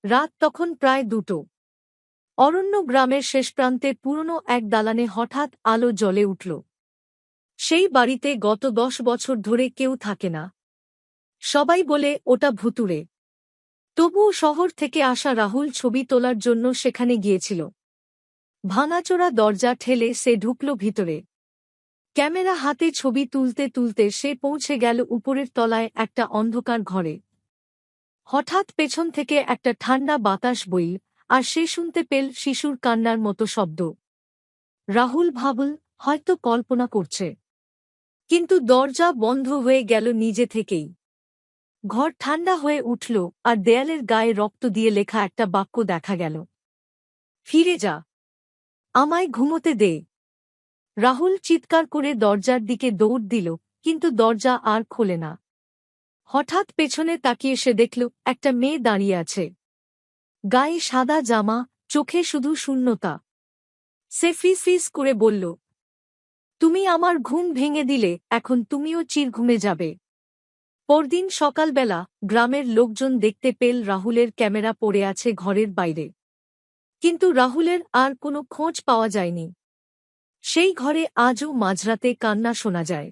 রাত তখন প্রায় 2টো। অরণ্য গ্রামের শেষ প্রান্তে পুরনো এক দালানে হঠাৎ আলো জ্বলে উঠল। সেই বাড়িতে গত 10 বছর ধরে কেউ থাকে না। সবাই বলে ওটা ভুতুড়ে। তবুও শহর থেকে আসা রাহুল ছবি তোলার জন্য সেখানে গিয়েছিল। ভাঙাচোরা দরজা ঠেলে সে ঢুকল ভিতরে। ক্যামেরা হাতে ছবি তুলতে তুলতে সে পৌঁছে গেল উপরের তলায় একটা অন্ধকার ঘরে। হঠাৎ পেছন থেকে একটা ঠান্ডা বাতাস বইল, আর সে শুনতে পেল শিশুর কান্নার মতো শব্দ। রাহুল ভাবল হয়তো কল্পনা করছে, কিন্তু দরজা বন্ধ হয়ে গেল নিজে থেকেই। ঘর ঠান্ডা হয়ে উঠল, আর দেয়ালের গায়ে রক্ত দিয়ে লেখা একটা বাক্য দেখা গেল, ফিরে যা, আমায় ঘুমোতে দে। রাহুল চিৎকার করে দরজার দিকে দৌড় দিল, কিন্তু দরজা আর খোলে না। হঠাৎ পেছনে তাকিয়ে সে দেখল একটা মেয়ে দাঁড়িয়ে আছে। গায়ে সাদা জামা, চোখে শুধু শূন্যতা। সে ফিস করে বলল, তুমি আমার ঘুম ভেঙে দিলে, এখন তুমিও চিরঘুমে যাবে। পরদিন সকালবেলা গ্রামের লোকজন দেখতে পেল রাহুলের ক্যামেরা পড়ে আছে ঘরের বাইরে। কিন্তু রাহুলের আর কোনো খোঁজ পাওয়া যায়নি। সেই ঘরে আজও মাঝরাতে কান্না শোনা যায়।